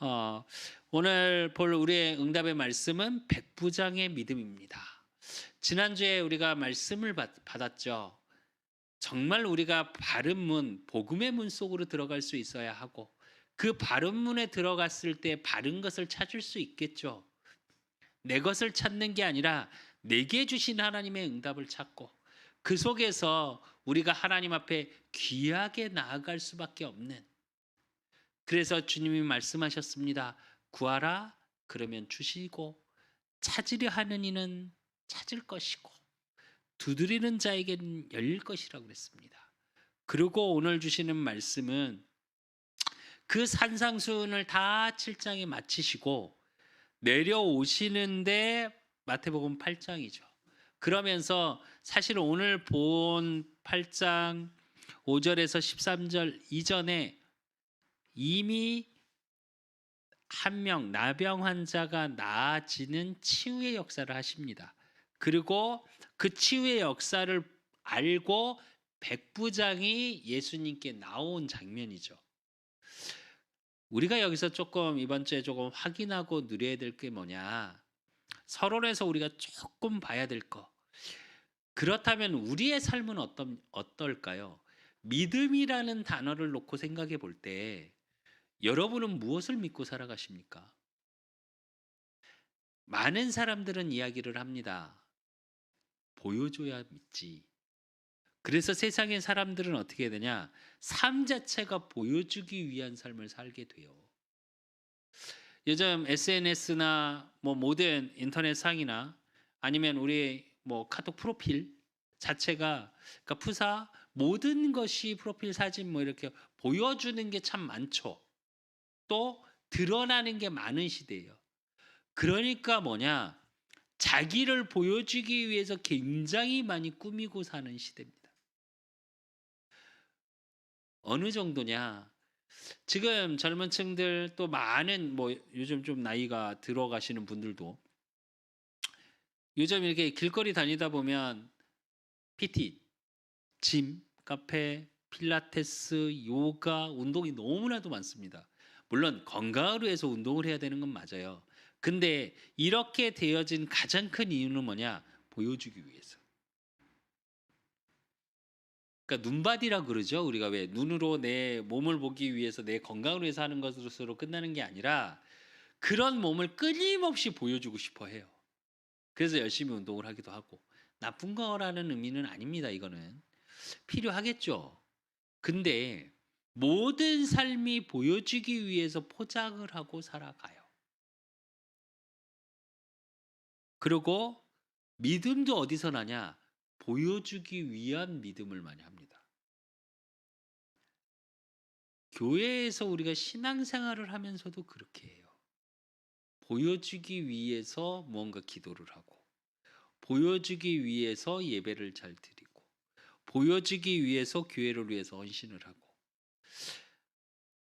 어, 오늘 볼 우리의 응답의 말씀은 백부장의 믿음입니다. 지난주에 우리가 말씀을 받았죠. 정말 우리가 바른 문, 복음의 문 속으로 들어갈 수 있어야 하고 그 바른 문에 들어갔을 때 바른 것을 찾을 수 있겠죠. 내 것을 찾는 게 아니라 내게 주신 하나님의 응답을 찾고 그 속에서 우리가 하나님 앞에 귀하게 나아갈 수밖에 없는, 그래서 주님이 말씀하셨습니다. 구하라 그러면 주시고 찾으려 하는 이는 찾을 것이고 두드리는 자에게는 열릴 것이라고 그랬습니다. 그리고 오늘 주시는 말씀은 그 산상수훈을 다 7장에 마치시고 내려오시는데 마태복음 8장이죠. 그러면서 사실 오늘 본 8장 5절에서 13절 이전에 이미 한 명 나병 환자가 나아지는 치유의 역사를 하십니다. 그리고 그 치유의 역사를 알고 백부장이 예수님께 나온 장면이죠. 우리가 여기서 조금 이번 주에 조금 확인하고 누려야 될 게 뭐냐? 서론에서 우리가 조금 봐야 될 거. 그렇다면 우리의 삶은 어떨까요? 믿음이라는 단어를 놓고 생각해 볼 때 여러분은 무엇을 믿고 살아가십니까? 많은 사람들은 이야기를 합니다. 보여줘야 믿지. 그래서 세상의 사람들은 어떻게 되냐? 삶 자체가 보여주기 위한 삶을 살게 돼요. 요즘 SNS나 뭐 모든 인터넷 상이나 아니면 우리 뭐 카톡 프로필 자체가, 그러니까 푸사 모든 것이 프로필 사진 뭐 이렇게 보여주는 게 참 많죠. 또 드러나는 게 많은 시대예요. 그러니까 뭐냐? 자기를 보여주기 위해서 굉장히 많이 꾸미고 사는 시대입니다. 어느 정도냐? 지금 젊은 층들 또 많은 뭐 요즘 좀 나이가 들어가시는 분들도 요즘 이렇게 길거리 다니다 보면 PT, 짐, 카페, 필라테스, 요가, 운동이 너무나도 많습니다. 물론 건강을 위해서 운동을 해야 되는 건 맞아요. 근데 이렇게 되어진 가장 큰 이유는 뭐냐? 보여주기 위해서. 그러니까 눈바디라 그러죠. 우리가 왜 눈으로 내 몸을 보기 위해서 내 건강을 위해서 하는 것으로 끝나는 게 아니라 그런 몸을 끊임없이 보여주고 싶어 해요. 그래서 열심히 운동을 하기도 하고. 나쁜 거라는 의미는 아닙니다. 이거는 필요하겠죠. 근데 모든 삶이 보여주기 위해서 포장을 하고 살아가요. 그리고 믿음도 어디서 나냐? 보여주기 위한 믿음을 많이 합니다. 교회에서 우리가 신앙생활을 하면서도 그렇게 해요. 보여주기 위해서 무언가 기도를 하고, 보여주기 위해서 예배를 잘 드리고, 보여주기 위해서 교회를 위해서 헌신을 하고.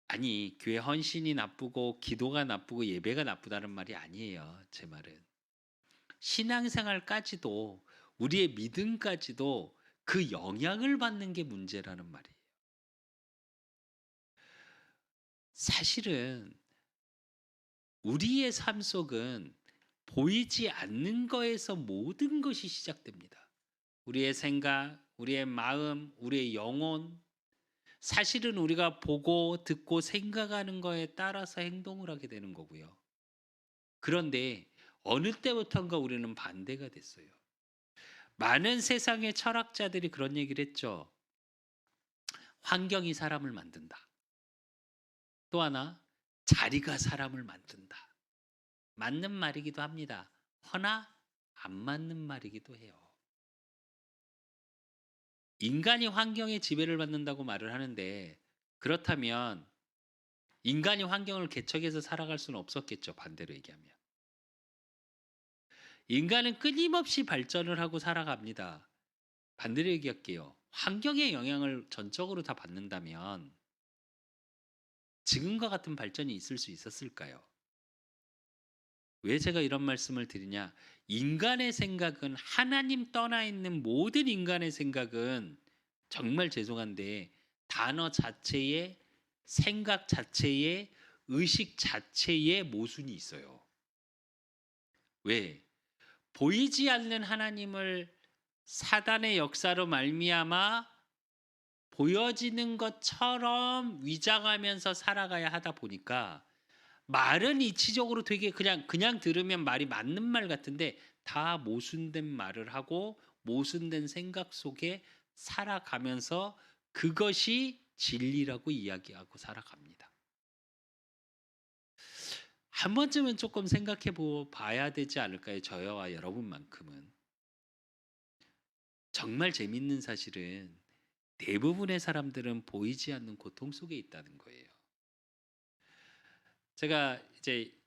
아니, 교회 헌신이 나쁘고 기도가 나쁘고 예배가 나쁘다는 말이 아니에요. 제 말은. 신앙생활까지도, 우리의 믿음까지도 그 영향을 받는 게 문제라는 말이에요. 사실은 우리의 삶 속은 보이지 않는 거에서 모든 것이 시작됩니다. 우리의 생각, 우리의 마음, 우리의 영혼, 사실은 우리가 보고 듣고 생각하는 거에 따라서 행동을 하게 되는 거고요. 그런데 어느 때부턴가 우리는 반대가 됐어요. 많은 세상의 철학자들이 그런 얘기를 했죠. 환경이 사람을 만든다. 또 하나, 자리가 사람을 만든다. 맞는 말이기도 합니다. 허나 안 맞는 말이기도 해요. 인간이 환경의 지배를 받는다고 말을 하는데, 그렇다면 인간이 환경을 개척해서 살아갈 수는 없었겠죠. 반대로 얘기하면. 인간은 끊임없이 발전을 하고 살아갑니다. 반대로 얘기할게요. 환경의 영향을 전적으로 다 받는다면 지금과 같은 발전이 있을 수 있었을까요? 왜 제가 이런 말씀을 드리냐? 인간의 생각은, 하나님 떠나 있는 모든 인간의 생각은, 정말 죄송한데 단어 자체에, 생각 자체에 의식 자체에 모순이 있어요. 왜? 보이지 않는 하나님을 사단의 역사로 말미암아 보여지는 것처럼 위장하면서 살아가야 하다 보니까 말은 이치적으로 되게 그냥 들으면 말이 맞는 말 같은데 다 모순된 말을 하고 모순된 생각 속에 살아가면서 그것이 진리라고 이야기하고 살아갑니다. 한 번쯤은 조금 생각해 봐야 되지 않을까요? 저와 여러분만큼은. 정말 재밌는 사실은 대부분의 사람들은 보이지 않는 고통 속에 있다는 거예요. 제가 이제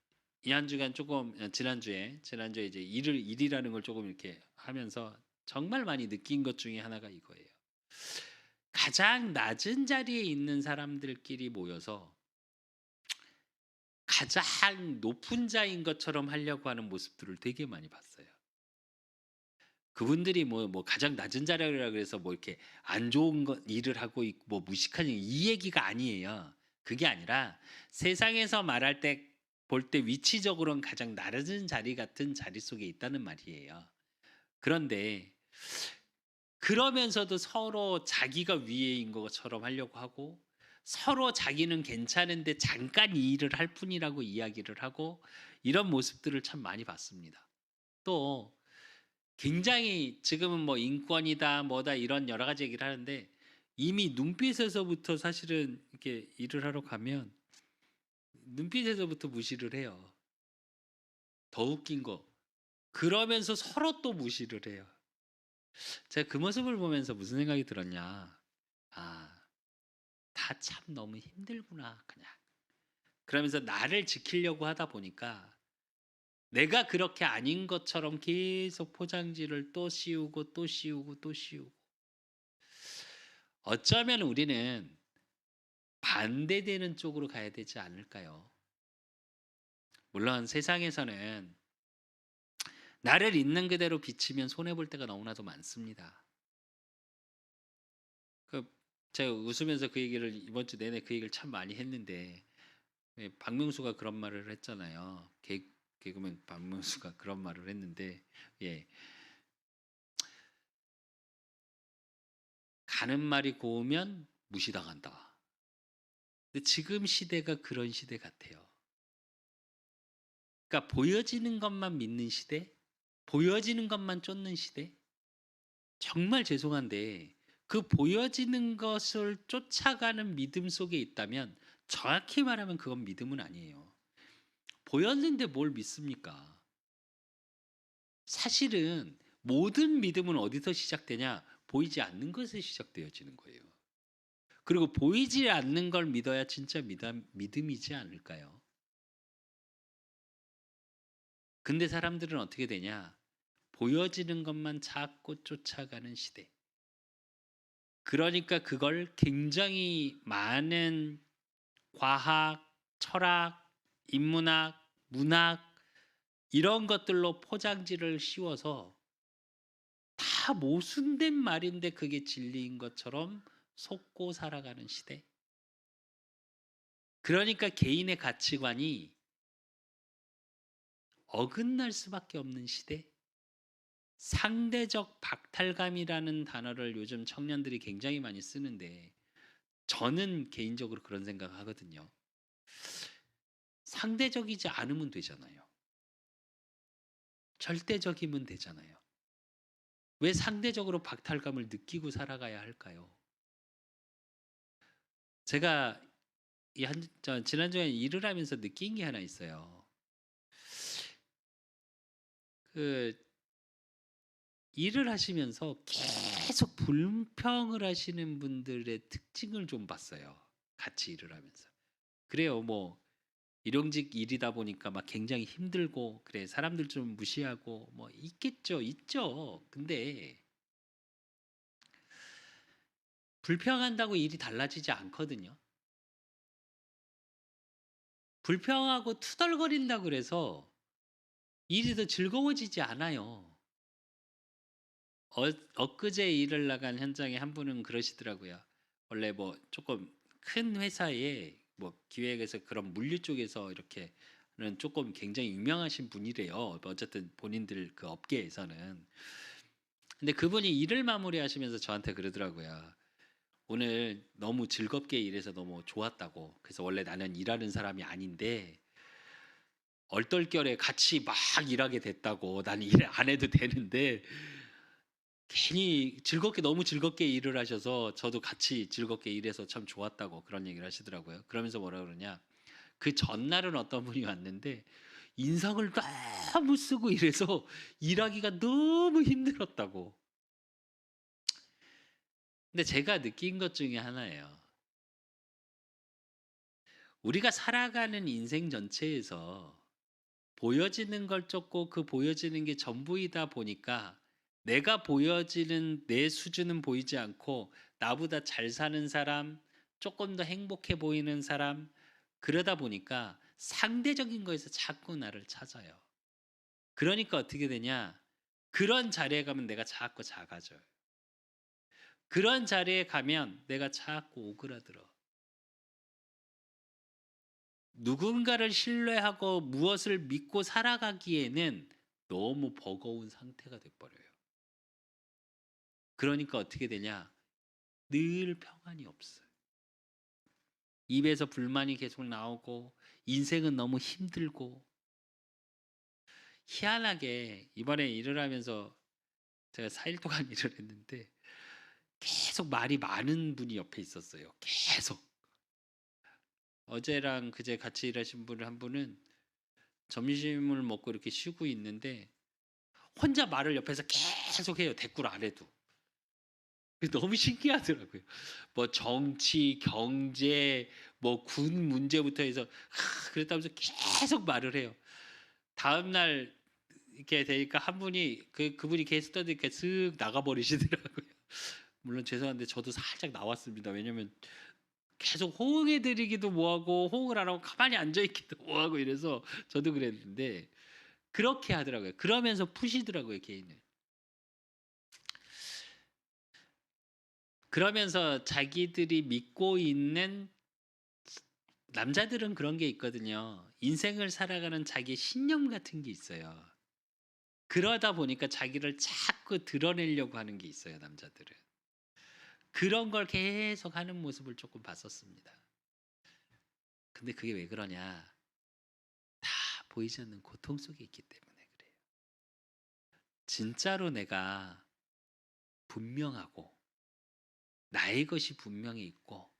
이 한 주간 조금 지난주에 이제 일이라는 걸 조금 이렇게 하면서 정말 많이 느낀 것 중에 하나가 이거예요. 가장 낮은 자리에 있는 사람들끼리 모여서 가장 높은 자인 것처럼 하려고 하는 모습들을 되게 많이 봤어요. 그분들이 뭐 가장 낮은 자리라 그래서 뭐 이렇게 안 좋은 일을 하고 있고 뭐 무식한 이 얘기가 아니에요. 그게 아니라 세상에서 말할 때 볼 때 위치적으로는 가장 낮은 자리 같은 자리 속에 있다는 말이에요. 그런데 그러면서도 서로 자기가 위에인 것처럼 하려고 하고 서로 자기는 괜찮은데 잠깐 이 일을 할 뿐이라고 이야기를 하고 이런 모습들을 참 많이 봤습니다. 또 굉장히 지금은 뭐 인권이다 뭐다 이런 여러 가지 얘기를 하는데 이미 눈빛에서부터 사실은 이렇게 일을 하러 가면 눈빛에서부터 무시를 해요. 더 웃긴 거. 그러면서 서로 또 무시를 해요. 제가 그 모습을 보면서 무슨 생각이 들었냐. 아, 다 참 너무 힘들구나, 그냥. 그러면서 나를 지키려고 하다 보니까 내가 그렇게 아닌 것처럼 계속 포장지를 또 씌우고 또 씌우고 또 씌우고. 어쩌면 우리는 반대되는 쪽으로 가야 되지 않을까요? 물론 세상에서는 나를 있는 그대로 비치면 손해 볼 때가 너무나도 많습니다. 그 제가 웃으면서 그 얘기를 이번 주 내내 그 얘기를 참 많이 했는데 예, 박명수가 그런 말을 했잖아요. 개그맨 박명수가 그런 말을 했는데 예. 가는 말이 고우면 무시당한다. 근데 지금 시대가 그런 시대 같아요. 그러니까 보여지는 것만 믿는 시대, 보여지는 것만 쫓는 시대. 정말 죄송한데 그 보여지는 것을 쫓아가는 믿음 속에 있다면 정확히 말하면 그건 믿음은 아니에요. 보였는데 뭘 믿습니까? 사실은 모든 믿음은 어디서 시작되냐? 보이지 않는 것에 시작되어지는 거예요. 그리고 보이지 않는 걸 믿어야 진짜 믿음이지 않을까요? 근데 사람들은 어떻게 되냐? 보여지는 것만 자꾸 쫓아가는 시대. 그러니까 그걸 굉장히 많은 과학, 철학, 인문학, 문학 이런 것들로 포장지를 씌워서 다 모순된 말인데 그게 진리인 것처럼 속고 살아가는 시대. 그러니까 개인의 가치관이 어긋날 수밖에 없는 시대. 상대적 박탈감이라는 단어를 요즘 청년들이 굉장히 많이 쓰는데 저는 개인적으로 그런 생각을 하거든요. 상대적이지 않으면 되잖아요. 절대적이면 되잖아요. 왜 상대적으로 박탈감을 느끼고 살아가야 할까요? 제가 지난주에 일을 하면서 느낀 게 하나 있어요. 그 일을 하시면서 계속 불평을 하시는 분들의 특징을 좀 봤어요. 같이 일을 하면서. 그래요. 뭐 일용직 일이다 보니까 막 굉장히 힘들고 그래 사람들 좀 무시하고 뭐 있겠죠. 있죠. 근데 불평한다고 일이 달라지지 않거든요. 불평하고 투덜거린다고 그래서 일이 더 즐거워지지 않아요. 엊그제 일을 나간 현장에 한 분은 그러시더라고요. 원래 뭐 조금 큰 회사에 뭐 기획에서 그런 물류 쪽에서 이렇게는 조금 굉장히 유명하신 분이래요. 어쨌든 본인들 그 업계에서는. 근데 그분이 일을 마무리하시면서 저한테 그러더라고요. 오늘 너무 즐겁게 일해서 너무 좋았다고. 그래서 원래 나는 일하는 사람이 아닌데 얼떨결에 같이 막 일하게 됐다고. 나는 일 안 해도 되는데 괜히 즐겁게 너무 즐겁게 일을 하셔서 저도 같이 즐겁게 일해서 참 좋았다고 그런 얘기를 하시더라고요. 그러면서 뭐라 그러냐. 그 전날은 어떤 분이 왔는데 인상을 너무 쓰고 이래서 일하기가 너무 힘들었다고. 근데 제가 느낀 것 중에 하나예요. 우리가 살아가는 인생 전체에서 보여지는 걸 쫓고 그 보여지는 게 전부이다 보니까 내가 보여지는 내 수준은 보이지 않고 나보다 잘 사는 사람, 조금 더 행복해 보이는 사람, 그러다 보니까 상대적인 거에서 자꾸 나를 찾아요. 그러니까 어떻게 되냐? 그런 자리에 가면 내가 자꾸 작아져요. 그런 자리에 가면 내가 자꾸 오그라들어. 누군가를 신뢰하고 무엇을 믿고 살아가기에는 너무 버거운 상태가 돼 버려요. 그러니까 어떻게 되냐? 늘 평안이 없어요. 입에서 불만이 계속 나오고 인생은 너무 힘들고. 희한하게 이번에 일을 하면서 제가 4일 동안 일을 했는데 계속 말이 많은 분이 옆에 있었어요. 계속. 어제랑 그제 같이 일하신 분 한 분은 점심을 먹고 이렇게 쉬고 있는데 혼자 말을 옆에서 계속 해요, 대꾸를 안 해도. 너무 신기하더라고요. 뭐 정치, 경제, 뭐 군 문제부터 해서 그랬다면서 계속 말을 해요. 다음 날 이렇게 되니까 한 분이 그분이 게스트 하니까 슥 나가 버리시더라고요. 물론 죄송한데 저도 살짝 나왔습니다. 왜냐면 계속 호응해 드리기도 뭐하고 호응을 안 하고 가만히 앉아 있기도 뭐하고 이래서 저도 그랬는데 그렇게 하더라고요. 그러면서 푸시더라고요, 개인을. 그러면서 자기들이 믿고 있는 남자들은 그런 게 있거든요. 인생을 살아가는 자기의 신념 같은 게 있어요. 그러다 보니까 자기를 자꾸 드러내려고 하는 게 있어요, 남자들은. 그런 걸 계속 하는 모습을 조금 봤었습니다. 근데 그게 왜 그러냐? 다 보이지 않는 고통 속에 있기 때문에 그래요. 진짜로 내가 분명하고 나의 것이 분명히 있고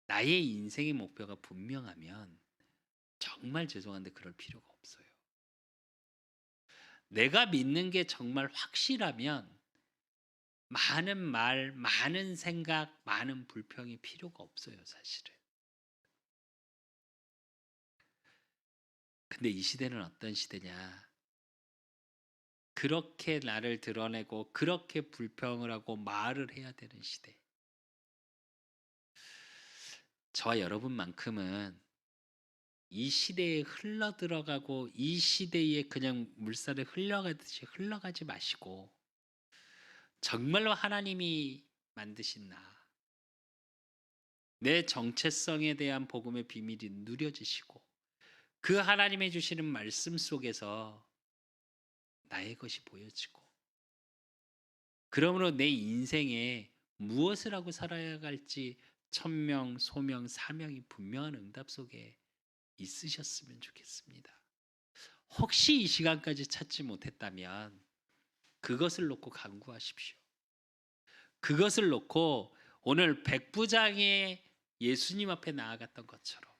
나의 인생의 목표가 분명하면 정말 죄송한데 그럴 필요가 없어요. 내가 믿는 게 정말 확실하면 많은 말, 많은 생각, 많은 불평이 필요가 없어요, 사실은. 근데 이 시대는 어떤 시대냐? 그렇게 나를 드러내고 그렇게 불평을 하고 말을 해야 되는 시대. 저와 여러분만큼은 이 시대에 흘러들어가고 이 시대에 그냥 물살에 흘러가듯이 흘러가지 마시고 정말로 하나님이 만드신 나, 내 정체성에 대한 복음의 비밀이 누려지시고 그 하나님의 주시는 말씀 속에서 나의 것이 보여지고 그러므로 내 인생에 무엇을 하고 살아야 할지 천명, 소명, 사명이 분명한 응답 속에 있으셨으면 좋겠습니다. 혹시 이 시간까지 찾지 못했다면 그것을 놓고 간구하십시오. 그것을 놓고 오늘 백부장의 예수님 앞에 나아갔던 것처럼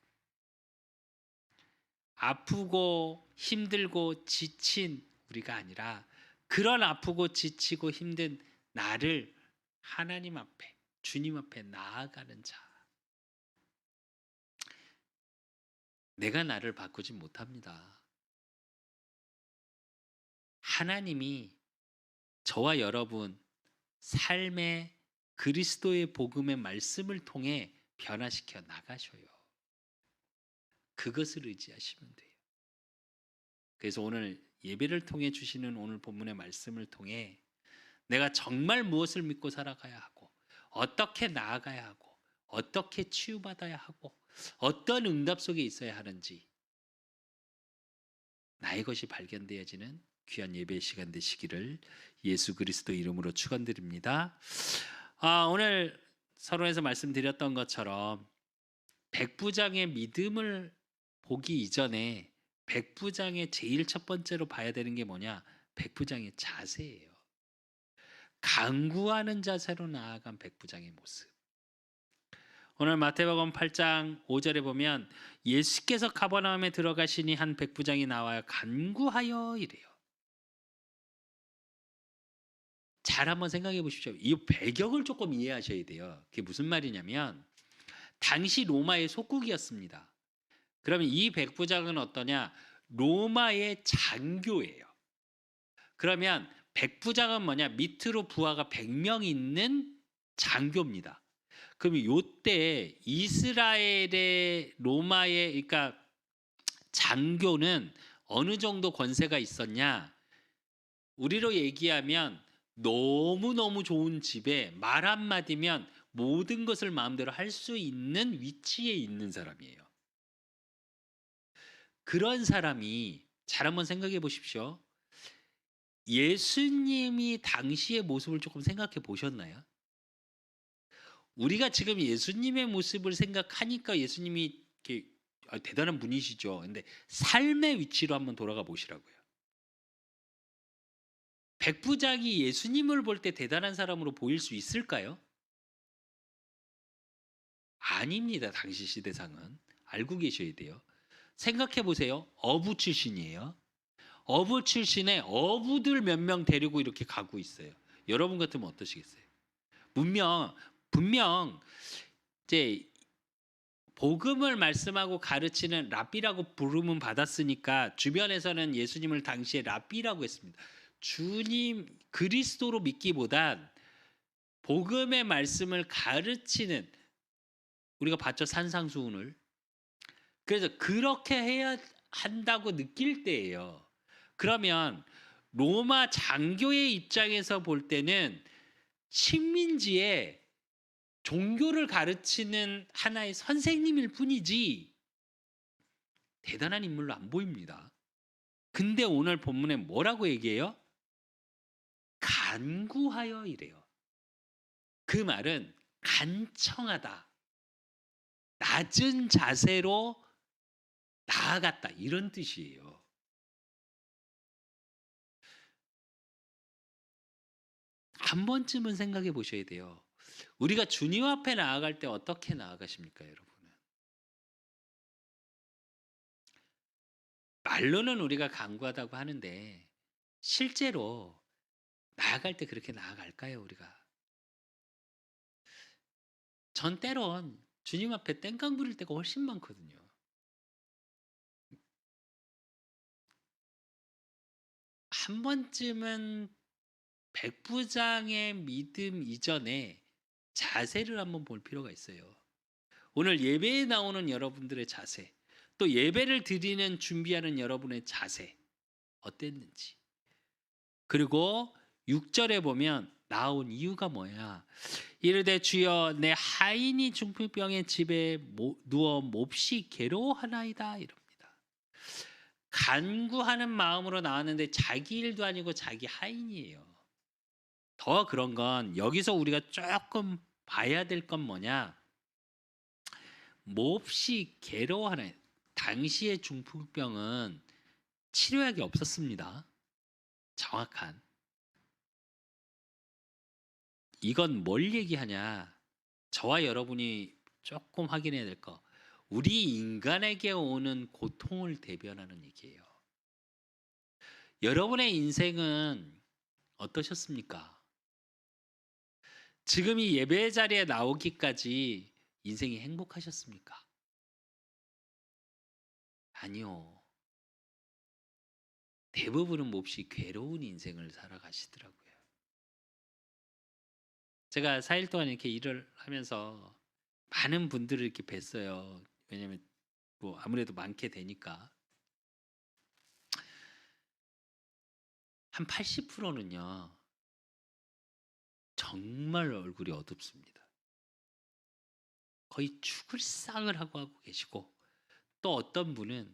아프고 힘들고 지친 우리가 아니라 그런 아프고 지치고 힘든 나를 하나님 앞에 주님 앞에 나아가는 자. 내가 나를 바꾸지 못합니다. 하나님이 저와 여러분 삶의 그리스도의 복음의 말씀을 통해 변화시켜 나가셔요. 그것을 의지하시면 돼요. 그래서 오늘 예배를 통해 주시는 오늘 본문의 말씀을 통해 내가 정말 무엇을 믿고 살아가야 하고 어떻게 나아가야 하고 어떻게 치유받아야 하고 어떤 응답 속에 있어야 하는지 나의 것이 발견되어지는 귀한 예배 시간 되시기를 예수 그리스도 이름으로 축원드립니다. 오늘 서론에서 말씀드렸던 것처럼 백부장의 믿음을 보기 이전에 백부장의 제일 첫 번째로 봐야 되는 게 뭐냐? 백부장의 자세예요. 간구하는 자세로 나아간 백부장의 모습. 오늘 마태복음 8장 5절에 보면 예수께서 가버나움에 들어가시니 한 백부장이 나와요. 간구하여 이래요. 잘 한번 생각해 보십시오. 이 배경을 조금 이해하셔야 돼요. 그게 무슨 말이냐면 당시 로마의 속국이었습니다. 그러면 이 백부장은 어떠냐? 로마의 장교예요. 그러면 백부장은 뭐냐? 밑으로 부하가 100명 있는 장교입니다. 그럼 요때 이스라엘의 로마의 그러니까 장교는 어느 정도 권세가 있었냐? 우리로 얘기하면 너무너무 좋은 집에 말 한마디면 모든 것을 마음대로 할 수 있는 위치에 있는 사람이에요. 그런 사람이 잘 한번 생각해 보십시오. 예수님이 당시의 모습을 조금 생각해 보셨나요? 우리가 지금 예수님의 모습을 생각하니까 예수님이 이렇게 대단한 분이시죠. 근데 삶의 위치로 한번 돌아가 보시라고요. 백부장이 예수님을 볼 때 대단한 사람으로 보일 수 있을까요? 아닙니다. 당시 시대상은. 알고 계셔야 돼요. 생각해 보세요. 어부 출신이에요. 어부 출신에 어부들 몇 명 데리고 이렇게 가고 있어요. 여러분 같으면 어떠시겠어요? 분명 이제 복음을 말씀하고 가르치는 랍비라고 부름은 받았으니까 주변에서는 예수님을 당시에 랍비라고 했습니다. 주님 그리스도로 믿기보단 복음의 말씀을 가르치는 우리가 봤죠 산상수훈을. 그래서 그렇게 해야 한다고 느낄 때예요. 그러면 로마 장교의 입장에서 볼 때는 식민지에 종교를 가르치는 하나의 선생님일 뿐이지 대단한 인물로 안 보입니다. 근데 오늘 본문에 뭐라고 얘기해요? 간구하여 이래요. 그 말은 간청하다. 낮은 자세로 나아갔다. 이런 뜻이에요. 한 번쯤은 생각해 보셔야 돼요. 우리가 주님 앞에 나아갈 때 어떻게 나아가십니까, 여러분은? 말로는 우리가 간구하다고 하는데 실제로 나아갈 때 그렇게 나아갈까요, 우리가? 전 때론 주님 앞에 땡깡 부릴 때가 훨씬 많거든요. 한 번쯤은 백부장의 믿음 이전에 자세를 한번 볼 필요가 있어요. 오늘 예배에 나오는 여러분들의 자세, 또 예배를 드리는 준비하는 여러분의 자세 어땠는지. 그리고 6절에 보면 나온 이유가 뭐야? 이르되 주여 내 하인이 중풍병의 집에 누워 몹시 괴로워하나이다 이럽니다. 간구하는 마음으로 나왔는데 자기 일도 아니고 자기 하인이에요. 더 그런 건 여기서 우리가 조금 봐야 될 건 뭐냐? 몹시 괴로워하는 당시의 중풍병은 치료약이 없었습니다. 정확한. 이건 뭘 얘기하냐? 저와 여러분이 조금 확인해야 될 거. 우리 인간에게 오는 고통을 대변하는 얘기예요. 여러분의 인생은 어떠셨습니까? 지금 이 예배 자리에 나오기까지 인생이 행복하셨습니까? 아니요. 대부분은 몹시 괴로운 인생을 살아가시더라고요. 제가 4일 동안 이렇게 일을 하면서 많은 분들을 이렇게 뵀어요. 왜냐면 뭐 아무래도 많게 되니까. 한 80%는요. 정말 얼굴이 어둡습니다. 거의 죽을 상을 하고 계시고, 또 어떤 분은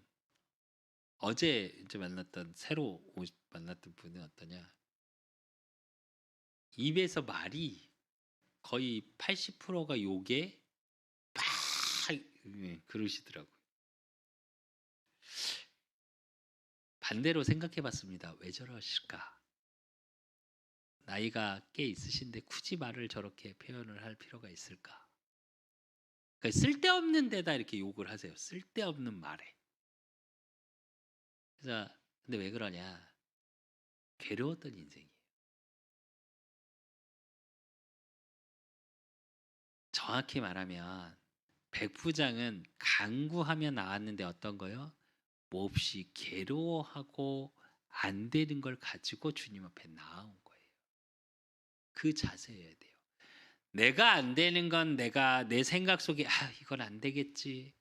어제 이제 만났던 분은 어떠냐? 입에서 말이 거의 80%가 욕에 팍 그러시더라고요. 반대로 생각해 봤습니다. 왜 저러실까? 나이가 꽤 있으신데 굳이 말을 저렇게 표현을 할 필요가 있을까? 그러니까 쓸데없는 데다 이렇게 욕을 하세요. 쓸데없는 말에. 그래서 근데 왜 그러냐? 괴로웠던 인생이에요. 정확히 말하면 백부장은 간구하며 나왔는데 어떤 거요? 몹시 괴로워하고 안 되는 걸 가지고 주님 앞에 나온 거예요. 그 자세여야 돼요. 내가 안 되는 건 내가 내 생각 속에 이건 안 되겠지.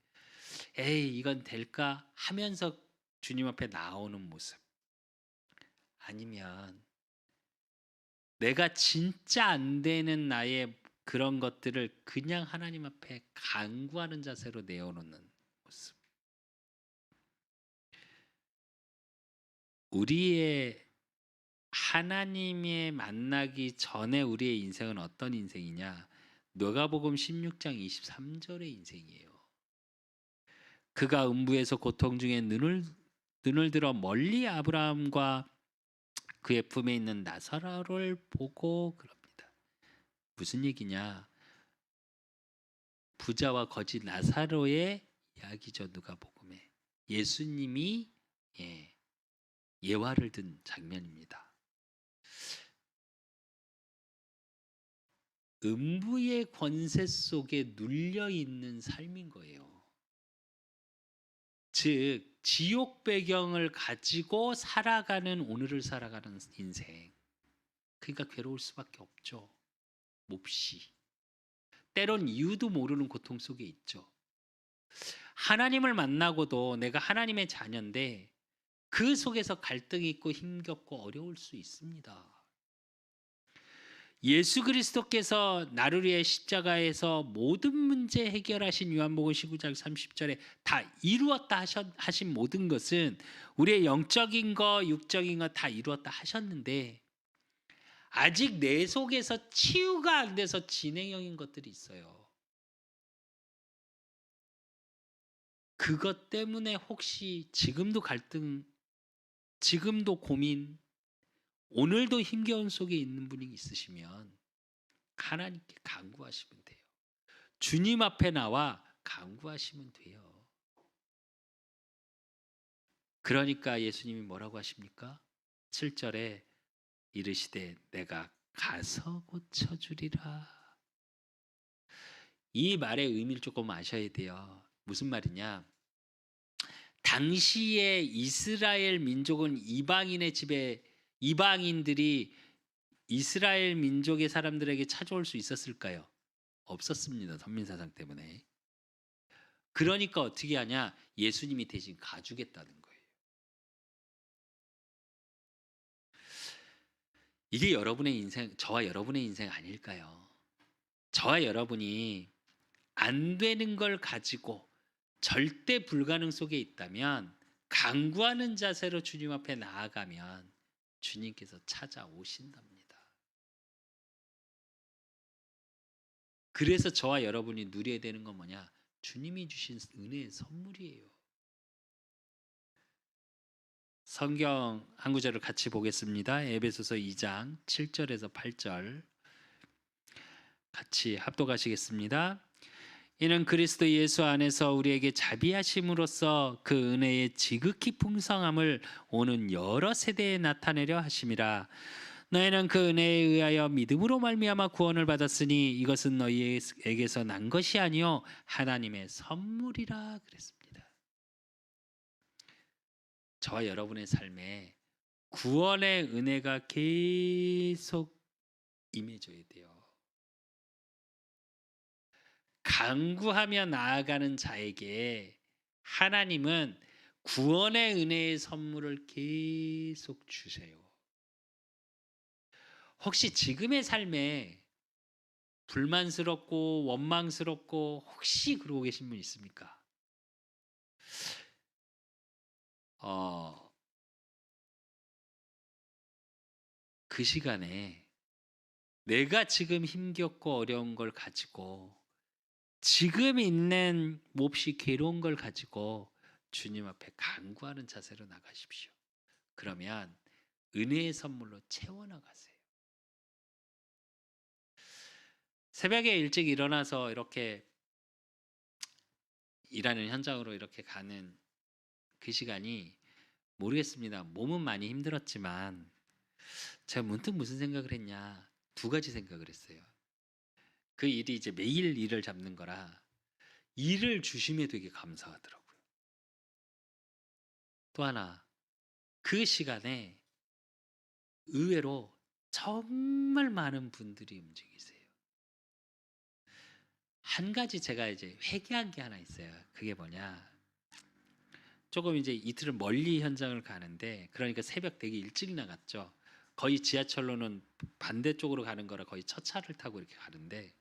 에이, 이건 될까? 하면서 주님 앞에 나오는 모습. 아니면 내가 진짜 안 되는 나의 그런 것들을 그냥 하나님 앞에 간구하는 자세로 내어놓는 모습. 우리의 하나님의 만나기 전에 우리의 인생은 어떤 인생이냐? 누가복음 16장 23절의 인생이에요. 그가 음부에서 고통 중에 눈을 들어 멀리 아브라함과 그의 품에 있는 나사로를 보고 그럽니다. 무슨 얘기냐? 부자와 거지 나사로의 이야기죠. 누가복음에 예수님이 예화를 든 장면입니다. 음부의 권세 속에 눌려 있는 삶인 거예요. 즉 지옥 배경을 가지고 살아가는 오늘을 살아가는 인생. 그러니까 괴로울 수밖에 없죠. 몹시. 때론 이유도 모르는 고통 속에 있죠. 하나님을 만나고도 내가 하나님의 자녀인데 그 속에서 갈등이 있고 힘겹고 어려울 수 있습니다. 예수 그리스도께서 나를 위해 십자가에서 모든 문제 해결하신 요한복음 19장 30절에 다 이루었다 하신 모든 것은 우리의 영적인 거 육적인 거 다 이루었다 하셨는데 아직 내 속에서 치유가 안 돼서 진행형인 것들이 있어요. 그것 때문에 혹시 지금도 갈등, 지금도 고민, 오늘도 힘겨운 속에 있는 분이 있으시면 하나님께 간구하시면 돼요. 주님 앞에 나와 간구하시면 돼요. 그러니까 예수님이 뭐라고 하십니까? 7절에 이르시되 내가 가서 고쳐주리라. 이 말의 의미를 조금 아셔야 돼요. 무슨 말이냐? 당시에 이스라엘 민족은 이방인들이 이스라엘 민족의 사람들에게 찾아올 수 있었을까요? 없었습니다. 선민사상 때문에. 그러니까 어떻게 하냐? 예수님이 대신 가주겠다는 거예요. 이게 여러분의 인생, 저와 여러분의 인생 아닐까요? 저와 여러분이 안 되는 걸 가지고 절대 불가능 속에 있다면 간구하는 자세로 주님 앞에 나아가면 주님께서 찾아오신답니다. 그래서 저와 여러분이 누려야 되는 건 뭐냐? 주님이 주신 은혜의 선물이에요. 성경 한 구절을 같이 보겠습니다. 에베소서 2장 7절에서 8절 같이 합독하시겠습니다. 이는 그리스도 예수 안에서 우리에게 자비하심으로써 그 은혜의 지극히 풍성함을 오는 여러 세대에 나타내려 하심이라. 너희는 그 은혜에 의하여 믿음으로 말미암아 구원을 받았으니 이것은 너희에게서 난 것이 아니요 하나님의 선물이라 그랬습니다. 저와 여러분의 삶에 구원의 은혜가 계속 임해줘야 돼요. 간구하며 나아가는 자에게 하나님은 구원의 은혜의 선물을 계속 주세요. 혹시 지금의 삶에 불만스럽고 원망스럽고 혹시 그러고 계신 분 있습니까? 어, 그 시간에 내가 지금 힘겹고 어려운 걸 가지고 지금 있는 몹시 괴로운 걸 가지고 주님 앞에 간구하는 자세로 나가십시오. 그러면 은혜의 선물로 채워나가세요. 새벽에 일찍 일어나서 이렇게 일하는 현장으로 이렇게 가는 그 시간이 모르겠습니다. 몸은 많이 힘들었지만 제가 문득 무슨 생각을 했냐. 두 가지 생각을 했어요. 그 일이 이제 매일 일을 잡는 거라 일을 주심에 되게 감사하더라고요. 또 하나, 그 시간에 의외로 정말 많은 분들이 움직이세요. 한 가지 제가 이제 회개한 게 하나 있어요. 그게 뭐냐. 조금 이제 이틀은 멀리 현장을 가는데 그러니까 새벽 되게 일찍 나갔죠. 거의 지하철로는 반대쪽으로 가는 거라 거의 첫 차를 타고 이렇게 가는데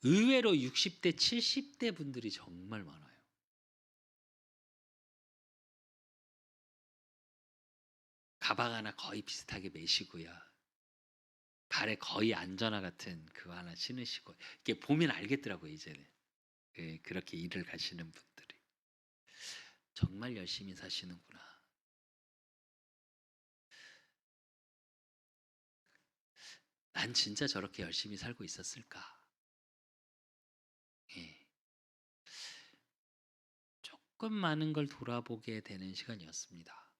의외로 60대, 70대 분들이 정말 많아요. 가방 하나 거의 비슷하게 메시고요. 발에 거의 안전화 같은 그거 하나 신으시고 이게 보면 알겠더라고요, 이제는. 예, 그렇게 일을 가시는 분들이 정말 열심히 사시는구나. 난 진짜 저렇게 열심히 살고 있었을까? 예. 조금 많은 걸 돌아보게 되는 시간이었습니다.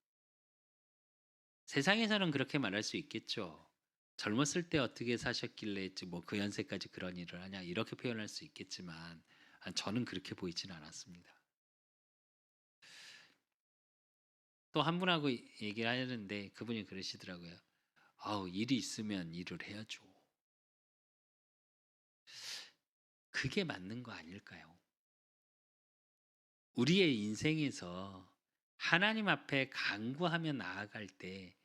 세상에서는 그렇게 말할 수 있겠죠. 젊었을 때 어떻게 사셨길래 뭐 그 연세까지 그런 일을 하냐 이렇게 표현할 수 있겠지만 저는 그렇게 보이지는 않았습니다. 또 한 분하고 얘기를 하는데 그분이 그러시더라고요. 아우, 일이 있으면 일을 해야죠. 그게 맞는 거 아닐까요? 우리의 인생에서 하나님 앞에 간구하며 나아갈 때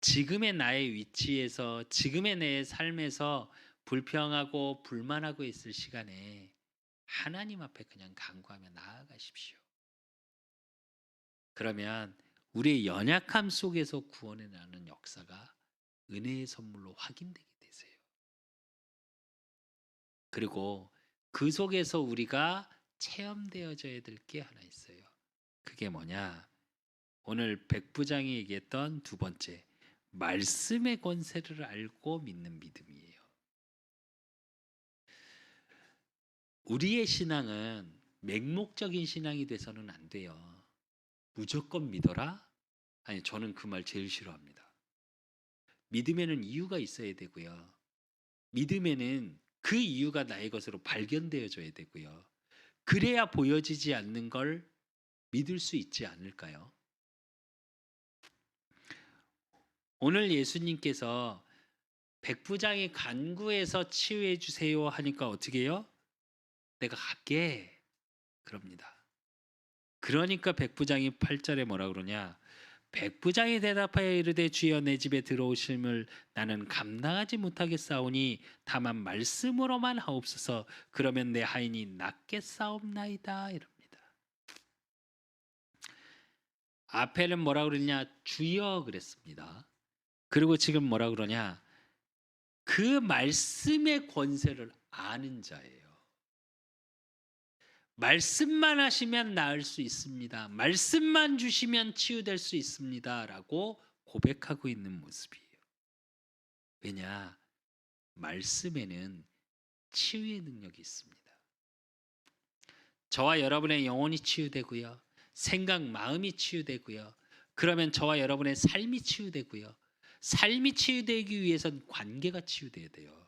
지금의 나의 위치에서 지금의 내 삶에서 불평하고 불만하고 있을 시간에 하나님 앞에 그냥 간구하며 나아가십시오. 그러면 우리의 연약함 속에서 구원해 나는 역사가 은혜의 선물로 확인되게 되세요. 그리고 그 속에서 우리가 체험되어져야 될 게 하나 있어요. 그게 뭐냐? 오늘 백부장이 얘기했던 두 번째, 말씀의 권세를 알고 믿는 믿음이에요. 우리의 신앙은 맹목적인 신앙이 돼서는 안 돼요. 무조건 믿어라? 아니, 저는 그 말 제일 싫어합니다. 믿음에는 이유가 있어야 되고요. 믿음에는 그 이유가 나의 것으로 발견되어져야 되고요. 그래야 보여지지 않는 걸 믿을 수 있지 않을까요? 오늘 예수님께서 백부장이 간구해서 치유해 주세요 하니까 어떻게 해요? 내가 갈게. 그럽니다. 그러니까 백부장이 8절에 뭐라 그러냐? 백부장이 대답하여 이르되 주여 내 집에 들어오심을 나는 감당하지 못하겠사오니 다만 말씀으로만 하옵소서. 그러면 내 하인이 낫겠사옵나이다 이럽니다. 앞에는 뭐라 그러냐? 주여 그랬습니다. 그리고 지금 뭐라 그러냐? 그 말씀의 권세를 아는 자예요. 말씀만 하시면 나을 수 있습니다. 말씀만 주시면 치유될 수 있습니다. 라고 고백하고 있는 모습이에요. 왜냐? 말씀에는 치유의 능력이 있습니다. 저와 여러분의 영혼이 치유되고요. 생각, 마음이 치유되고요. 그러면 저와 여러분의 삶이 치유되고요. 삶이 치유되기 위해선 관계가 치유돼야 돼요.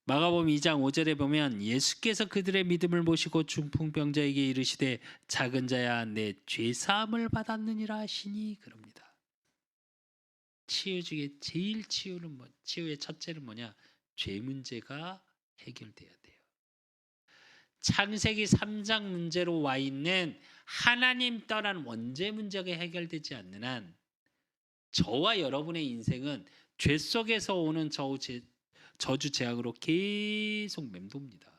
마가복음 2장 5절에 보면 예수께서 그들의 믿음을 보시고 중풍병자에게 이르시되 작은 자야 내 죄사함을 받았느니라 하시니 그럽니다. 치유 중에 제일 치유의 첫째는 뭐냐? 죄 문제가 해결돼야 돼요. 창세기 3장 문제로 와 있는 하나님 떠난 원죄 문제가 해결되지 않는 한 저와 여러분의 인생은 죄 속에서 오는 저주 재앙으로 계속 맴돕니다.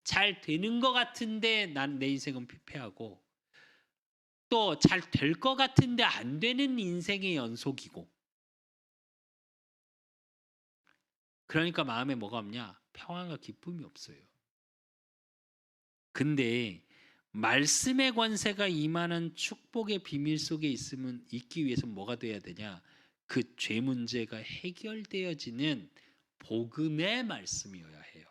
잘 되는 것 같은데 난 내 인생은 피폐하고, 또 잘 될 것 같은데 안 되는 인생의 연속이고, 그러니까 마음에 뭐가 없냐? 평안과 기쁨이 없어요. 근데 말씀의 권세가 임하는 축복의 비밀 속에 있기 위해서 뭐가 돼야 되냐? 그 죄 문제가 해결되어지는 복음의 말씀이어야 해요.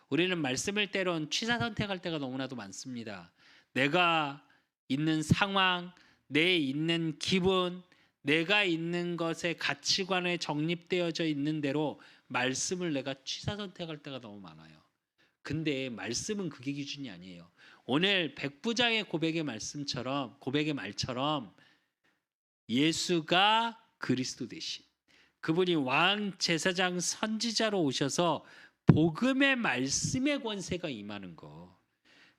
우리는 말씀을 때론 취사 선택할 때가 너무나도 많습니다. 내가 있는 상황, 내 있는 기분, 내가 있는 것에 가치관에 정립되어져 있는 대로 말씀을 내가 취사 선택할 때가 너무 많아요. 근데 말씀은 그게 기준이 아니에요. 오늘 백부장의 고백의 말처럼 예수가 그리스도 되신, 그분이 왕 제사장 선지자로 오셔서 복음의 말씀의 권세가 임하는 거.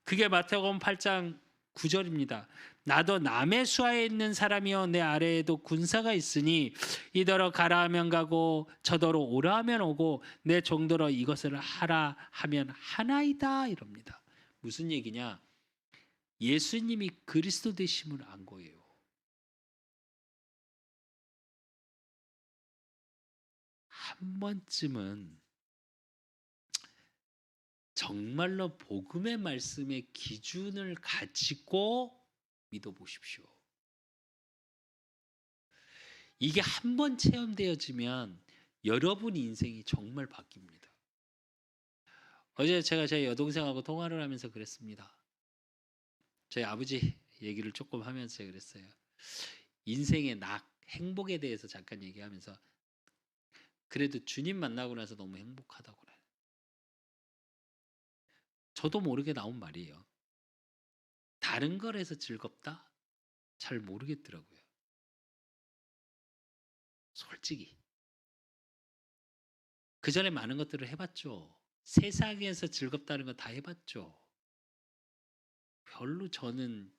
그게 마태복음 8장 9절입니다. 나도 남의 수하에 있는 사람이여 내 아래에도 군사가 있으니 이더러 가라 하면 가고 저더러 오라 하면 오고 내 종더러 이것을 하라 하면 하나이다 이럽니다. 무슨 얘기냐? 예수님이 그리스도 되심을 안 거예요. 한 번쯤은 정말로 복음의 말씀의 기준을 가지고 믿어보십시오. 이게 한 번 체험되어지면 여러분 인생이 정말 바뀝니다. 어제 제가 제 여동생하고 통화를 하면서 그랬습니다. 저희 아버지 얘기를 조금 하면서 그랬어요. 인생의 행복에 대해서 잠깐 얘기하면서, 그래도 주님 만나고 나서 너무 행복하다고 그래요. 저도 모르게 나온 말이에요. 다른 걸해서 즐겁다? 잘 모르겠더라고요. 솔직히. 그 전에 많은 것들을 해봤죠. 세상에서 즐겁다는 거 다 해봤죠. 별로 저는,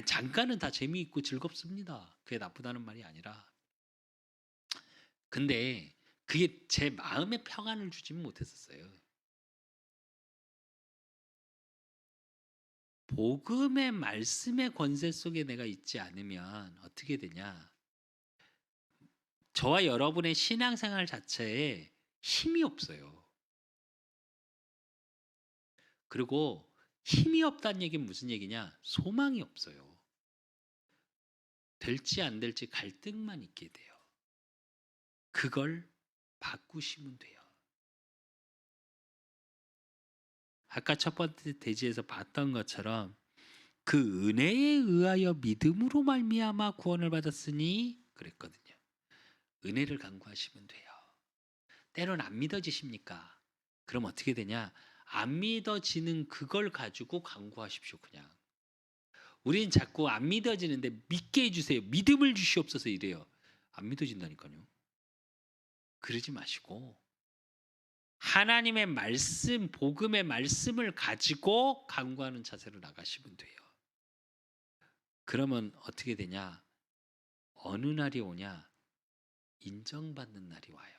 잠깐은 다 재미있고 즐겁습니다. 그게 나쁘다는 말이 아니라. 근데 그게 제 마음에 평안을 주지는 못했었어요. 복음의 말씀의 권세 속에 내가 있지 않으면 어떻게 되냐? 저와 여러분의 신앙생활 자체에 힘이 없어요. 그리고 힘이 없다는 얘기는 무슨 얘기냐? 소망이 없어요. 될지 안 될지 갈등만 있게 돼요. 그걸 바꾸시면 돼요. 아까 첫 번째 대지에서 봤던 것처럼 그 은혜에 의하여 믿음으로 말미암아 구원을 받았으니 그랬거든요. 은혜를 간구하시면 돼요. 때론 안 믿어지십니까? 그럼 어떻게 되냐? 안 믿어지는 그걸 가지고 간구하십시오. 그냥. 우린 자꾸 안 믿어지는데 믿게 해주세요. 믿음을 주시옵소서 이래요. 안 믿어진다니까요. 그러지 마시고 하나님의 말씀, 복음의 말씀을 가지고 간구하는 자세로 나가시면 돼요. 그러면 어떻게 되냐? 어느 날이 오냐? 인정받는 날이 와요.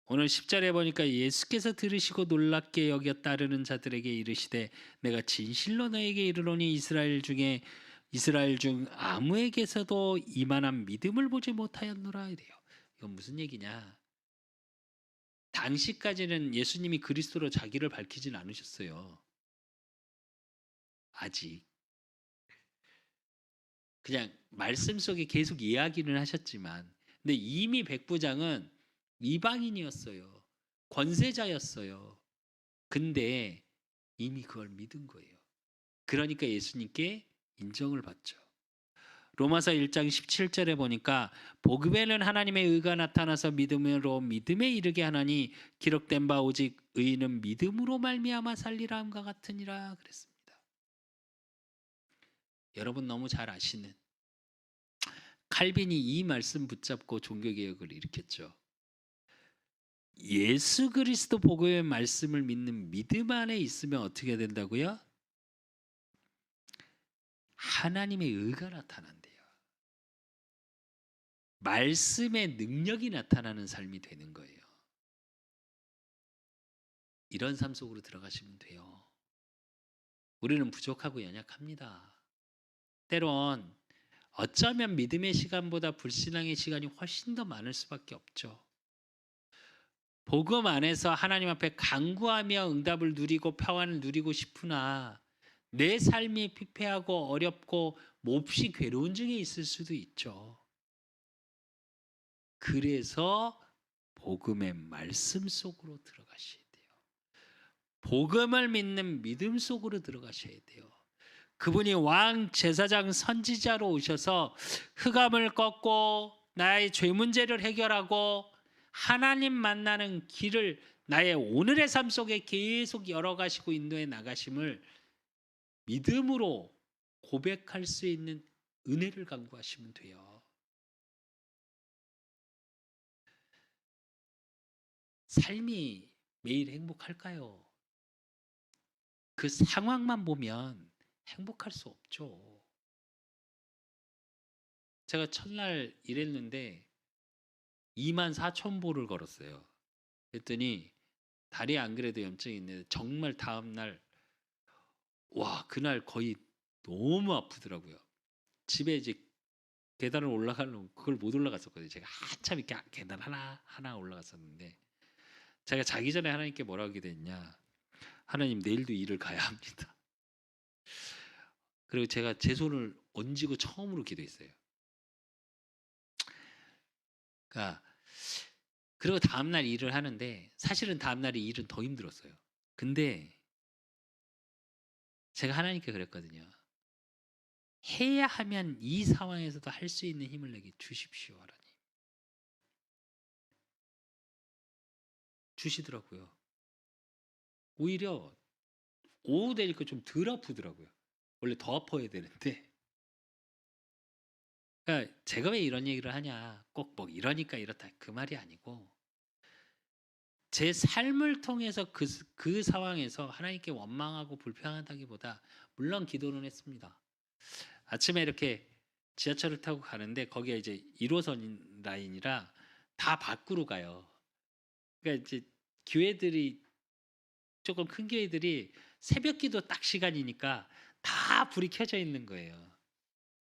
오늘 10절에 보니까 예수께서 들으시고 놀랍게 여겨 따르는 자들에게 이르시되 내가 진실로 너에게 이르노니 이스라엘 중 아무에게서도 이만한 믿음을 보지 못하였노라 이래요. 이건 무슨 얘기냐? 당시까지는 예수님이 그리스도로 자기를 밝히진 않으셨어요. 아직. 그냥 말씀 속에 계속 이야기는 하셨지만, 근데 이미 백부장은 이방인이었어요. 권세자였어요. 근데 이미 그걸 믿은 거예요. 그러니까 예수님께 인정을 받죠. 로마서 1장 17절에 보니까 복음에는 하나님의 의가 나타나서 믿음으로 믿음에 이르게 하나니 기록된 바 오직 의인은 믿음으로 말미암아 살리라 함과 같으니라 그랬습니다. 여러분 너무 잘 아시는 칼빈이 이 말씀 붙잡고 종교개혁을 일으켰죠. 예수 그리스도 복음의 말씀을 믿는 믿음 안에 있으면 어떻게 된다고요? 하나님의 의가 나타난대요. 말씀의 능력이 나타나는 삶이 되는 거예요. 이런 삶 속으로 들어가시면 돼요. 우리는 부족하고 연약합니다. 때론 어쩌면 믿음의 시간보다 불신앙의 시간이 훨씬 더 많을 수밖에 없죠. 복음 안에서 하나님 앞에 간구하며 응답을 누리고 평안을 누리고 싶으나 내 삶이 피폐하고 어렵고 몹시 괴로운 중에 있을 수도 있죠. 그래서 복음의 말씀 속으로 들어가셔야 돼요. 복음을 믿는 믿음 속으로 들어가셔야 돼요. 그분이 왕, 제사장, 선지자로 오셔서 흑암을 꺾고 나의 죄 문제를 해결하고 하나님 만나는 길을 나의 오늘의 삶 속에 계속 열어가시고 인도해 나가심을 믿음으로 고백할 수 있는 은혜를 간구하시면 돼요. 삶이 매일 행복할까요? 그 상황만 보면 행복할 수 없죠. 제가 첫날 일했는데 24,000보를 걸었어요. 그랬더니 다리에 안 그래도 염증이 있는데 정말 다음날 와 그날 거의 너무 아프더라고요. 집에 이제 계단을 올라가려고 그걸 못 올라갔었거든요. 제가 한참 이렇게 계단 하나 올라갔었는데 제가 자기 전에 하나님께 뭐라고 기도했냐. 하나님 내일도 일을 가야 합니다. 그리고 제가 제 손을 얹고 처음으로 기도했어요. 그러니까 그리고 다음날 일을 하는데 사실은 다음날이 일은 더 힘들었어요. 근데 제가 하나님께 그랬거든요. 해야 하면 이 상황에서도 할 수 있는 힘을 내게 주십시오, 하나님. 주시더라고요. 오히려 오후 되니까 좀 덜 아프더라고요. 원래 더 아파야 되는데. 그러니까 제가 왜 이런 얘기를 하냐. 꼭 뭐 이러니까 이렇다. 그 말이 아니고 제 삶을 통해서 그 상황에서 하나님께 원망하고 불평하다기보다 물론 기도는 했습니다. 아침에 이렇게 지하철을 타고 가는데 거기가 이제 1호선 라인이라 다 밖으로 가요. 그러니까 이제 교회들이 조금 큰 교회들이 새벽 기도 딱 시간이니까 다 불이 켜져 있는 거예요.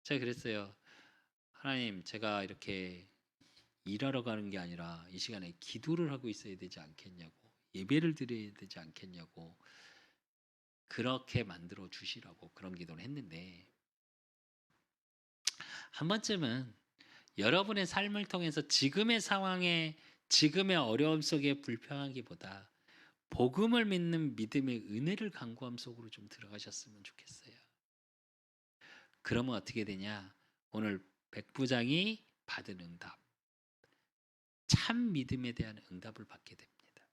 제가 그랬어요. 하나님, 제가 이렇게 일하러 가는 게 아니라 이 시간에 기도를 하고 있어야 되지 않겠냐고, 예배를 드려야 되지 않겠냐고, 그렇게 만들어 주시라고 그런 기도를 했는데 한 번쯤은 여러분의 삶을 통해서 지금의 상황에 지금의 어려움 속에 불평하기보다 복음을 믿는 믿음의 은혜를 간구함 속으로 좀 들어가셨으면 좋겠어요. 그러면 어떻게 되냐? 오늘 백부장이 받은 응답, 참 믿음에 대한 응답을 받게 됩니다.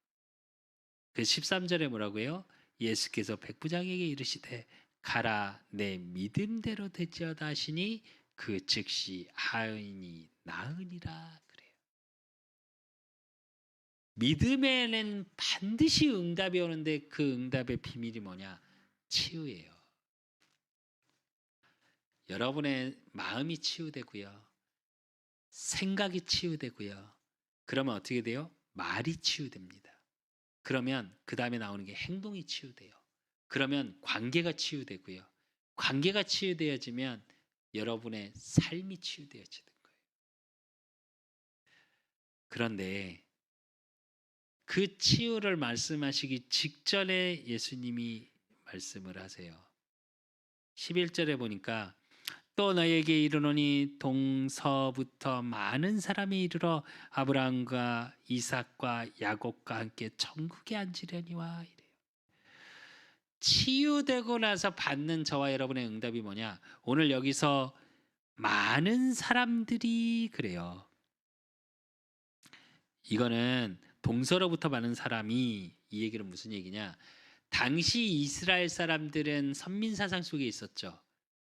그 13절에 뭐라고 해요? 예수께서 백부장에게 이르시되 가라 내 믿음대로 되지어다 하시니 그 즉시 하인이 나으니라 그래요. 믿음에는 반드시 응답이 오는데 그 응답의 비밀이 뭐냐? 치유예요. 여러분의 마음이 치유되고요. 생각이 치유되고요. 그러면 어떻게 돼요? 말이 치유됩니다. 그러면 그 다음에 나오는 게 행동이 치유돼요. 그러면 관계가 치유되고요. 관계가 치유되어지면 여러분의 삶이 치유되어지는 거예요. 그런데 그 치유를 말씀하시기 직전에 예수님이 말씀을 하세요. 11절에 보니까 또 너에게 이르노니 동서부터 많은 사람이 이르러 아브라함과 이삭과 야곱과 함께 천국에 앉으려니와 이래요. 치유되고 나서 받는 저와 여러분의 응답이 뭐냐? 오늘 여기서 많은 사람들이 그래요. 이거는 동서로부터 많은 사람이 이 얘기는 무슨 얘기냐? 당시 이스라엘 사람들은 선민 사상 속에 있었죠.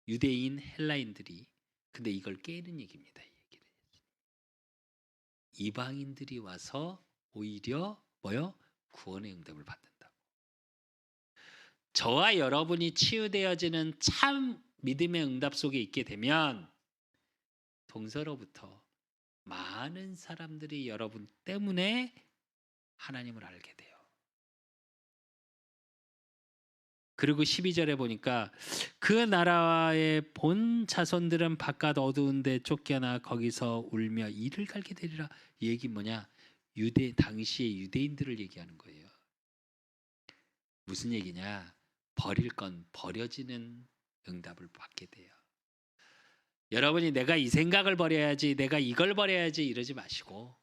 유대인, 헬라인들이. 근데 이걸 깨는 얘기입니다. 이 얘기는. 이방인들이 와서 오히려 뭐요? 구원의 응답을 받는다고. 저와 여러분이 치유되어지는 참 믿음의 응답 속에 있게 되면 동서로부터 많은 사람들이 여러분 때문에 하나님을 알게 돼요. 그리고 12절에 보니까 그 나라의 본 자손들은 바깥 어두운 데 쫓겨나 거기서 울며 이를 갈게 되리라. 이 얘기 뭐냐? 당시의 유대인들을 얘기하는 거예요. 무슨 얘기냐? 버릴 건 버려지는 응답을 받게 돼요. 여러분이 내가 이 생각을 버려야지, 내가 이걸 버려야지 이러지 마시고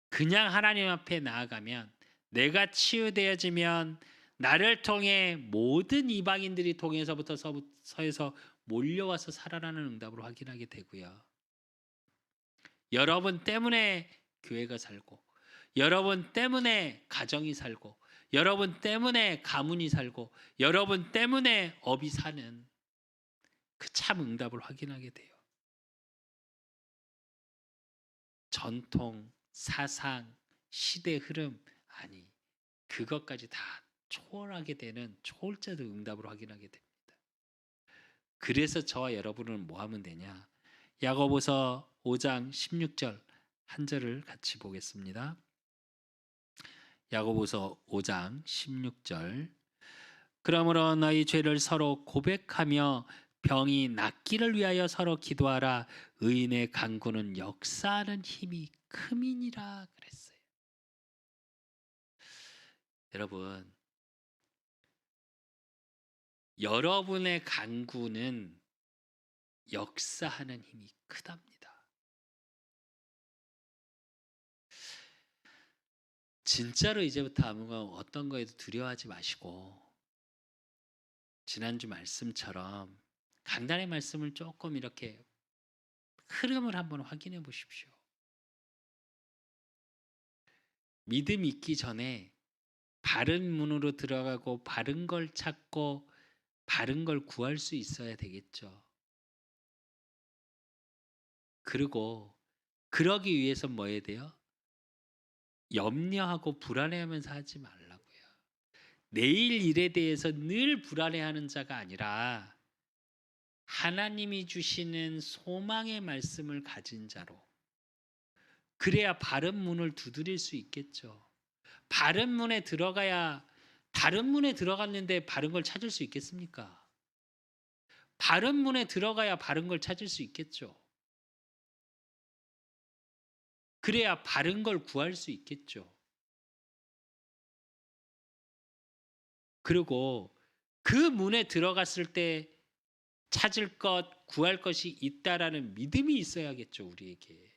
그냥 하나님 앞에 나아가면 내가 치유되어지면 나를 통해 모든 이방인들이 동에서부터 서에서 몰려와서 살아나는 응답으로 확인하게 되고요. 여러분 때문에 교회가 살고, 여러분 때문에 가정이 살고, 여러분 때문에 가문이 살고, 여러분 때문에 업이 사는 그 참 응답을 확인하게 돼요. 전통, 사상, 시대 흐름 아니 그것까지 다 초월하게 되는 초월자적 응답을 확인하게 됩니다. 그래서 저와 여러분은 뭐 하면 되냐? 야고보서 5장 16절 한 절을 같이 보겠습니다. 야고보서 5장 16절 그러므로 너희 죄를 서로 고백하며 병이 낫기를 위하여 서로 기도하라. 의인의 간구는 역사하는 힘이 크민이라 그랬어요. 여러분, 여러분의 간구는 역사하는 힘이 크답니다. 진짜로 이제부터 아무거나 어떤 거에도 두려워하지 마시고 지난주 말씀처럼 간단의 말씀을 조금 이렇게 흐름을 한번 확인해 보십시오. 믿음 있기 전에 바른 문으로 들어가고 바른 걸 찾고 바른 걸 구할 수 있어야 되겠죠. 그리고 그러기 위해서 뭐 해야 돼요? 염려하고 불안해하면서 하지 말라고요. 내일 일에 대해서 늘 불안해하는 자가 아니라 하나님이 주시는 소망의 말씀을 가진 자로 그래야 바른 문을 두드릴 수 있겠죠. 바른 문에 들어가야 다른 문에 들어갔는데 바른 걸 찾을 수 있겠습니까? 바른 문에 들어가야 바른 걸 찾을 수 있겠죠. 그래야 바른 걸 구할 수 있겠죠. 그리고 그 문에 들어갔을 때 찾을 것, 구할 것이 있다라는 믿음이 있어야겠죠, 우리에게.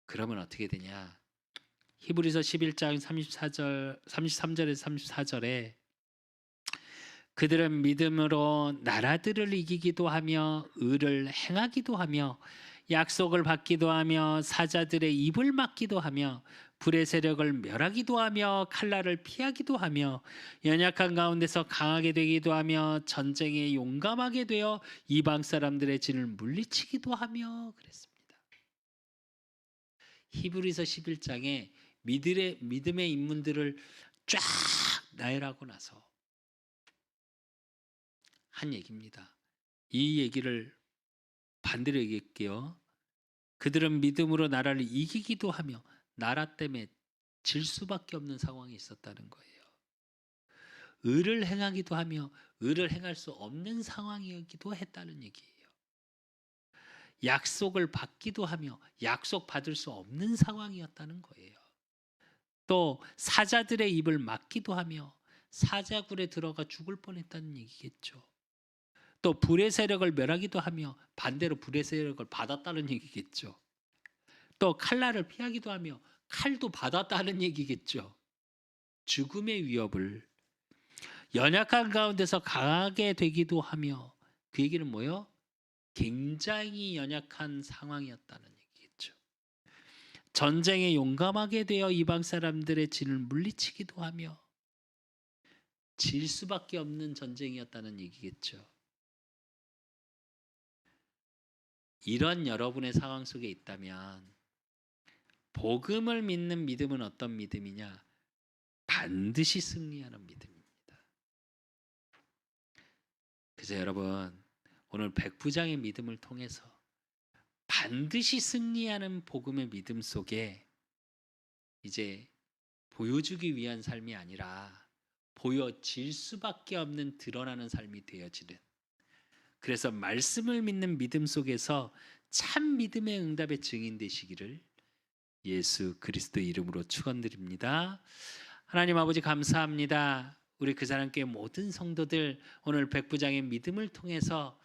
그러면 어떻게 되냐? 히브리서 11장 33절에서 34절에 그들은 믿음으로 나라들을 이기기도 하며 의를 행하기도 하며 약속을 받기도 하며 사자들의 입을 막기도 하며 불의 세력을 멸하기도 하며 칼날을 피하기도 하며 연약한 가운데서 강하게 되기도 하며 전쟁에 용감하게 되어 이방 사람들의 진을 물리치기도 하며 그랬습니다. 히브리서 11장에 믿음의 인문들을 쫙 나열하고 나서 한 얘기입니다. 이 얘기를 반대로 얘기할게요. 그들은 믿음으로 나라를 이기기도 하며 나라 때문에 질 수밖에 없는 상황이 있었다는 거예요. 의를 행하기도 하며 의를 행할 수 없는 상황이기도 했다는 얘기예요. 약속을 받기도 하며 약속 받을 수 없는 상황이었다는 거예요. 또 사자들의 입을 막기도 하며 사자굴에 들어가 죽을 뻔했다는 얘기겠죠. 또 불의 세력을 멸하기도 하며 반대로 불의 세력을 받았다는 얘기겠죠. 또 칼날을 피하기도 하며 칼도 받았다는 얘기겠죠. 죽음의 위협을 연약한 가운데서 강하게 되기도 하며 그 얘기는 뭐요? 굉장히 연약한 상황이었다는 얘기겠죠. 전쟁에 용감하게 되어 이방 사람들의 진을 물리치기도 하며 질 수밖에 없는 전쟁이었다는 얘기겠죠. 이런 여러분의 상황 속에 있다면 복음을 믿는 믿음은 어떤 믿음이냐? 반드시 승리하는 믿음입니다. 그래서 여러분 오늘 백부장의 믿음을 통해서 반드시 승리하는 복음의 믿음 속에 이제 보여주기 위한 삶이 아니라 보여질 수밖에 없는 드러나는 삶이 되어지는, 그래서 말씀을 믿는 믿음 속에서 참 믿음의 응답의 증인 되시기를 예수 그리스도 이름으로 축원드립니다. 하나님 아버지 감사합니다. 우리 그 사람께 모든 성도들 오늘 백부장의 믿음을 통해서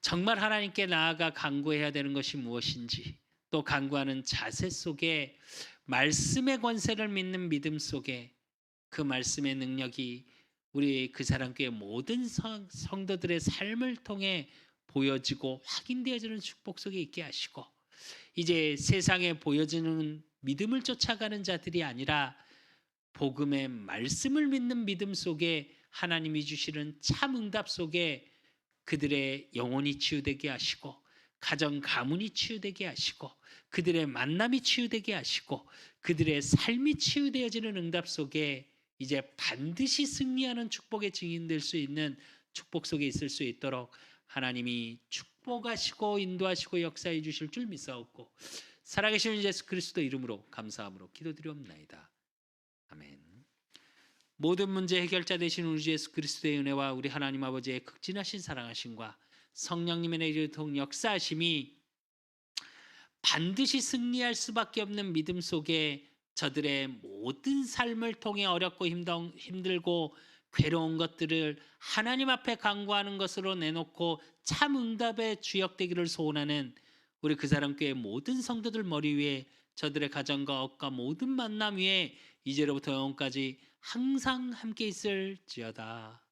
정말 하나님께 나아가 간구해야 되는 것이 무엇인지, 또 간구하는 자세 속에 말씀의 권세를 믿는 믿음 속에 그 말씀의 능력이 우리 그 사람께 모든 성도들의 삶을 통해 보여지고 확인되어지는 축복 속에 있게 하시고, 이제 세상에 보여지는 믿음을 쫓아가는 자들이 아니라 복음의 말씀을 믿는 믿음 속에 하나님이 주시는 참 응답 속에 그들의 영혼이 치유되게 하시고, 가정 가문이 치유되게 하시고, 그들의 만남이 치유되게 하시고, 그들의 삶이 치유되어지는 응답 속에 이제 반드시 승리하는 축복의 증인될 수 있는 축복 속에 있을 수 있도록 하나님이 축복하시고 인도하시고 역사해 주실 줄 믿사옵고, 살아계신 예수 그리스도 이름으로 감사함으로 기도드리옵나이다. 아멘. 모든 문제 해결자 되신 우리 주 예수 그리스도의 은혜와 우리 하나님 아버지의 극진하신 사랑하심과 성령님의 내리통 역사하심이 반드시 승리할 수밖에 없는 믿음 속에 저들의 모든 삶을 통해 어렵고 힘들고 괴로운 것들을 하나님 앞에 간구하는 것으로 내놓고 참 응답의 주역되기를 소원하는 우리 그 사람 교회 모든 성도들 머리 위에, 저들의 가정과 업과 모든 만남 위에 이제로부터 영원까지 항상 함께 있을지어다.